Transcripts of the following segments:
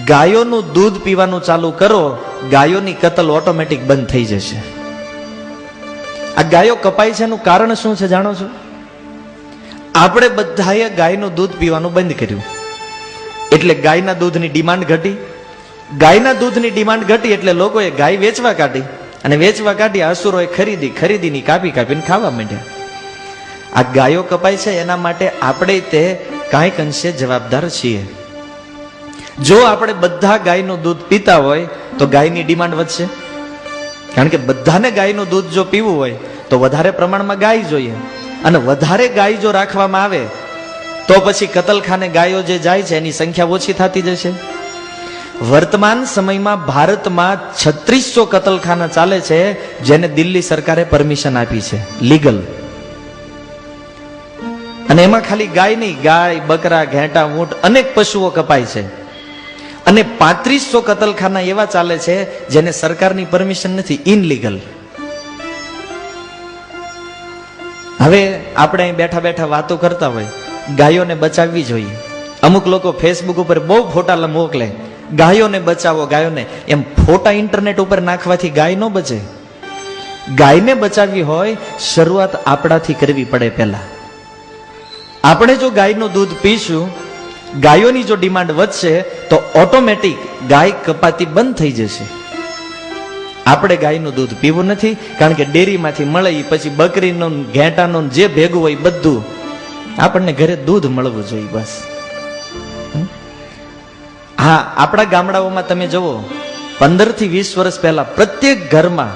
ગાયોનું દૂધ પીવાનું ચાલુ કરો, ગાયોની કતલ ઓટોમેટિક બંધ થઈ જશે. આ ગાયો કપાય છે એનું કારણ શું છે જાણો છો? આપણે બધાએ ગાયનું દૂધ પીવાનું બંધ કર્યું એટલે ગાયના દૂધની ડિમાન્ડ ઘટી. ગાયના દૂધની ડિમાન્ડ ઘટી એટલે લોકોએ ગાય વેચવા કાઢી, અને વેચવા કાઢી અસુરોએ ખરીદીની કાપીને ખાવા માંડ્યા. આ ગાયો કપાય છે એના માટે આપણે તે કાંઈક અંશે જવાબદાર છીએ. જો આપણે બધા ગાયનું દૂધ પીતા હોય તો ગાયની ડિમાન્ડ વધશે, કારણ કે બધાને ગાયનું દૂધ જો પીવું હોય તો વધારે પ્રમાણમાં ગાય જોઈએ, અને વધારે ગાય જો રાખવામાં આવે તો પછી કતલખાને ગાયો જે જાય છે એની સંખ્યા ઓછી થતી જશે. વર્તમાન સમયમાં ભારતમાં 3600 કતલખાના ચાલે છે જેને દિલ્હી સરકારે પરમિશન આપી છે, લીગલ. અને એમાં ખાલી ગાય નહીં, ગાય, બકરા, ઘેટા, ઊંટ અનેક પશુઓ કપાય છે. અને 3500 કતલખાના એવા ચાલે છે જેને સરકારની પરમિશન નથી, ઇનલીગલ. હવે આપણે અહીં બેઠા બેઠા વાતો કરતા હોય, ગાયોને બચાવવી જોઈએ. અમુક લોકો ફેસબુક ઉપર બહુ ફોટા મોકલે, ગાયોને બચાવો, ગાયોને. એમ ફોટા ઇન્ટરનેટ ઉપર નાખવાથી ગાય ન બચે. ગાયને બચાવવી હોય શરૂઆત આપણાથી કરવી પડે. પહેલા આપણે જો ગાયનું દૂધ પીશું, ગાયોની જો ડિમાન્ડ વધશે તો ઓટોમેટિક ગાય કપાતી બંધ થઈ જશે. આપણે ગાયનું દૂધ પીવું નથી, કારણ કે ડેરીમાંથી મળે પછી બકરીનું, ઘેટાનું જે ભેગું હોય બધું આપણને ઘરે દૂધ મળવું જોઈએ, બસ. હા, આપણા ગામડાઓમાં તમે જુઓ, 15 થી 20 વર્ષ પહેલા પ્રત્યેક ઘરમાં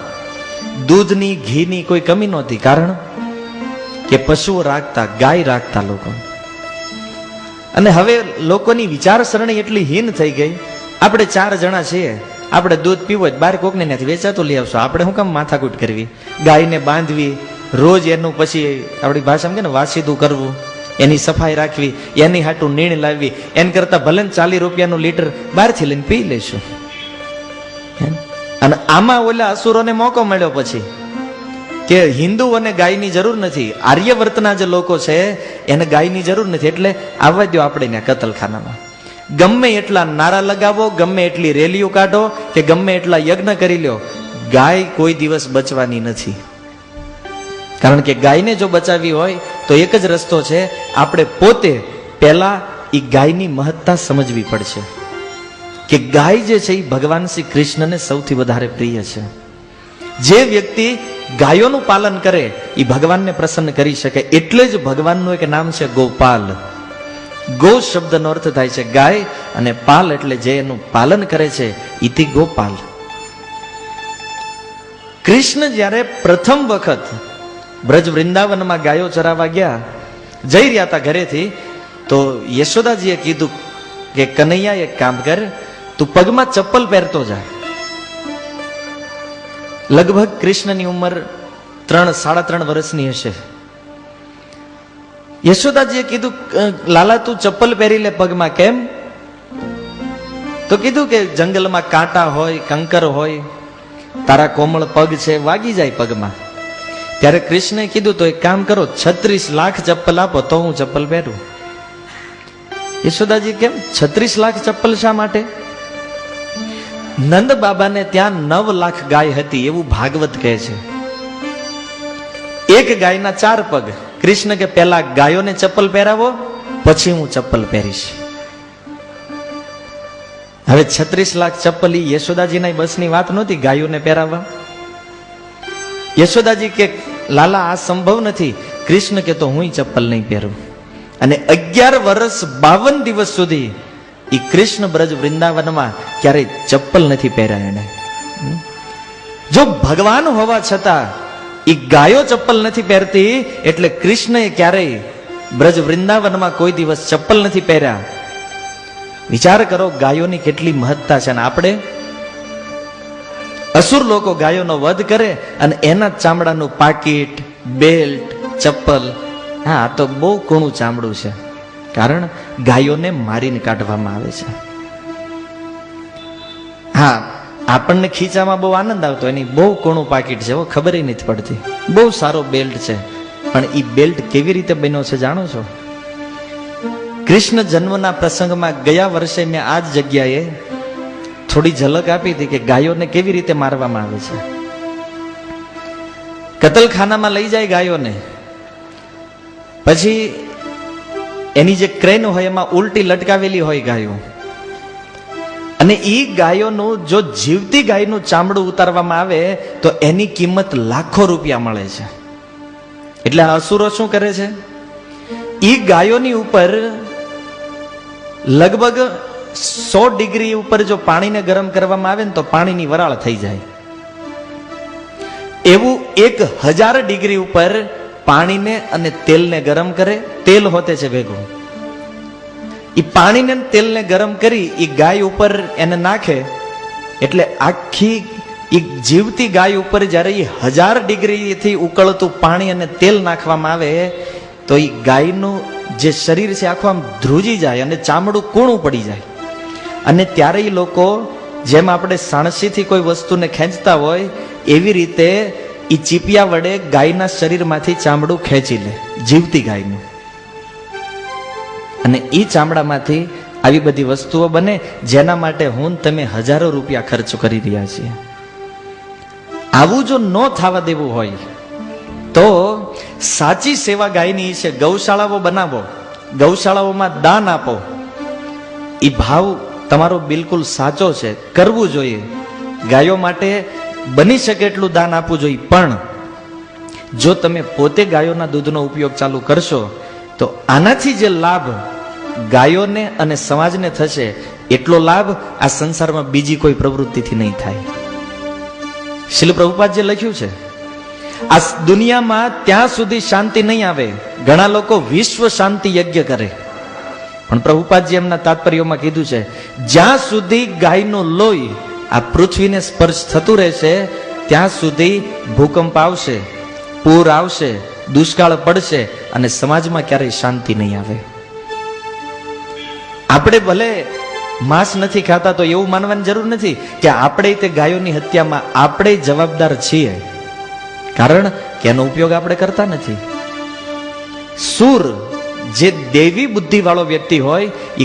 દૂધની, ઘીની કોઈ કમી નહોતી. કારણ કે પશુઓ રાખતા, ગાય રાખતા લોકો. અને હવે લોકોની વિચારસરણી એટલી હીન થઈ ગઈ. આપણે 4 જણા છીએ, આપણે દૂધ પીવું હોય બહાર કોકને નથી વેચાતું લઈ આવશો. આપણે શું કામ માથાકૂટ કરવી, ગાયને બાંધવી, રોજ એનું પછી આપણી ભાષામાં કે ને વાસીદું કરવું, એની સફાઈ રાખવી, એની હાટું નીણ લાવવી, એન કરતા ભલે 40 રૂપિયાનું લીટર બહારથી લઈને પી લેશું. અને આમાં ઓલા અસુરોને મોકો મળ્યો પછી કે હિન્દુઓને ગાયની જરૂર નથી, આર્યવર્તના જે લોકો છે એને ગાયની જરૂર નથી, એટલે આવવા દો આપણે કતલખાનામાં. ગમે એટલા નારા લગાવો, ગમે એટલી રેલીઓ કાઢો, કે ગમે એટલા યજ્ઞ કરી લ્યો, ગાય કોઈ દિવસ બચવાની નથી. કારણ કે ગાયને જો બચાવવી હોય તો એક જ રસ્તો છે, આપણે પોતે પહેલા એ ગાયની મહત્તા સમજવી પડશે કે ગાય જે છે એ ભગવાન શ્રી કૃષ્ણને સૌથી વધારે પ્રિય છે. જે વ્યક્તિ ગાયોનું પાલન કરે એ ભગવાનને પ્રસન્ન કરી શકે. એટલે જ ભગવાનનું એક નામ છે ગોપાલ. ગો શબ્દનો અર્થ થાય છે ગાય, અને પાલ એટલે જે એનું પાલન કરે છે ઇતિ ગોપાલ. કૃષ્ણ જ્યારે પ્રથમ વખત બ્રજ વૃંદાવનમાં ગાયો ચરાવવા ગયા, જઈ રહ્યા હતા ઘરેથી, તો યશોદાજીએ કીધું કે કનૈયા એક કામ કર, તું પગમાં ચપ્પલ પહેરતો જા. લગભગ કૃષ્ણની ઉંમર 3-3.5 વર્ષની હશે. યશોદાજીએ કીધું લાલા તું ચપ્પલ પહેરી લે પગમાં. કેમ? તો કીધું કે જંગલમાં કાંટા હોય, કંકર હોય, તારા કોમળ પગ છે, વાગી જાય પગમાં. ત્યારે કૃષ્ણે કીધું તો એક કામ કરો, 36 લાખ ચપ્પલ આપો તો હું ચપ્પલ પહેરું. યશોદાજી કેમ 36 લાખ ચપ્પલ શા માટે? નંદ બાબાને ત્યાં 9 લાખ ગાય હતી એવું ભાગવત કહે છે. એક ગાયના 4 પગ. કૃષ્ણ કે પહેલા ગાયોને ચપ્પલ પહેરાવો, પછી હું ચપ્પલ પહેરીશ. હવે 36 લાખ ચપ્પલ યશોદાજીના બસની વાત નહોતી ગાયોને પહેરાવવા. યશોદાજી કે લાલા આ સંભવ નથી. કૃષ્ણ કે તો હું ચપ્પલ નહીં પહેરું. અને 11 વર્ષ 52 દિવસ સુધી એ કૃષ્ણ બ્રજ વૃંદાવનમાં ક્યારેય ચપ્પલ નથી પહેર્યા એને. જો ભગવાન હોવા છતાં એ ગાયો ચપ્પલ નથી પહેરતી, એટલે કૃષ્ણએ ક્યારેય બ્રજ વૃંદાવનમાં કોઈ દિવસ ચપ્પલ નથી પહેર્યા. વિચાર કરો ગાયોની કેટલી મહત્તા છે. અને આપણે અસુર લોકો ગાયોનો વધ કરે અને એના ચામડાનું પાકીટ, બેલ્ટ, ચપ્પલ, હા આ તો બહુ કૂણું ચામડું છે, કારણ ગાયોને મારીને કાઢવામાં આવે છે. હા, આપણને ખીચામાં બહુ આનંદ આવતો, એની બહુ કૂણું પાકીટ છે, ખબર નથી પડતી. બહુ સારો બેલ્ટ છે, પણ એ બેલ્ટ કેવી રીતે બન્યો છે જાણો છો? કૃષ્ણ જન્મના પ્રસંગમાં ગયા વર્ષે મેં આ જ જગ્યાએ થોડી ઝલક આપી હતી કે ગાયોને કેવી રીતે મારવામાં આવે છે. કતલખાનામાં લઈ જાય ગાયોને, પછી એની જે ક્રેન હોય એમાં ઉલટી લટકાવેલી હોય ગાયો, અને એ ગાયોનું જો જીવતી ગાયનું ચામડું ઉતારવામાં આવે તો એની કિંમત લાખો રૂપિયા મળે છે. એટલે અસુરો શું કરે છે, એ ગાયોની ઉપર લગભગ 100 ડિગ્રી ઉપર જો પાણીને ગરમ કરવામાં આવે ને તો પાણીની વરાળ થઈ જાય. એવું 1000 ડિગ્રી ઉપર પાણીને અને તેલને ગરમ કરે, તેલ હોતે છે ભેગું, એ પાણીને તેલને ગરમ કરી એ ગાય ઉપર એને નાખે, એટલે આખી એ જીવતી ગાય ઉપર જ્યારે એ 1000 ડિગ્રીથી ઉકળતું પાણી અને તેલ નાખવામાં આવે તો એ ગાયનું જે શરીર છે આખું આમ ધ્રુજી જાય અને ચામડું કૂણું પડી જાય. અને ત્યારે એ લોકો જેમ આપણે સાણસીથી કોઈ વસ્તુને ખેંચતા હોય એવી રીતે એ ચીપિયા વડે ગાયના શરીરમાંથી ચામડું ખેંચી લે, જીવતી ગાયનું. અને એ ચામડામાંથી આવી બધી વસ્તુઓ બને જેના માટે હું તમે હજારો રૂપિયા ખર્ચ કરી રહ્યા છીએ. આવું જો ન થવા દેવું હોય તો સાચી સેવા ગાયની છે. ગૌશાળાઓ બનાવો, ગૌશાળાઓમાં દાન આપો, એ ભાવ તમારો બિલકુલ સાચો છે, કરવું જોઈએ. ગાયો માટે બની શકે એટલું દાન આપવું જોઈએ. પણ જો તમે પોતે ગાયોના દૂધનો ઉપયોગ ચાલુ કરશો તો આનાથી જે લાભ ગાયોને અને સમાજને થશે એટલો લાભ આ સંસારમાં બીજી કોઈ પ્રવૃત્તિથી નહીં થાય. શીલ પ્રભુપાદ જે લખ્યું છે, આ દુનિયામાં ત્યાં સુધી શાંતિ નહીં આવે. ઘણા લોકો વિશ્વ શાંતિ યજ્ઞ કરે, પણ પ્રભુપાદજી એમના તાત્પર્યોમાં કીધું છે જ્યાં સુધી ગાયનું લોહી આ પૃથ્વીને સ્પર્શ થતું રહેશે ત્યાં સુધી ભૂકંપ આવશે, પૂર આવશે, દુષ્કાળ પડશે અને સમાજમાં ક્યારેય શાંતિ નહીં આવે. આપણે ભલે માંસ નથી ખાતા તો એવું માનવાની જરૂર નથી કે આપણે તે ગાયોની હત્યામાં આપણે જવાબદાર છીએ, કારણ કે એનો ઉપયોગ આપણે કરતા નથી. સૂર જે દેવી બુદ્ધિ વાળો વ્યક્તિ હોય એ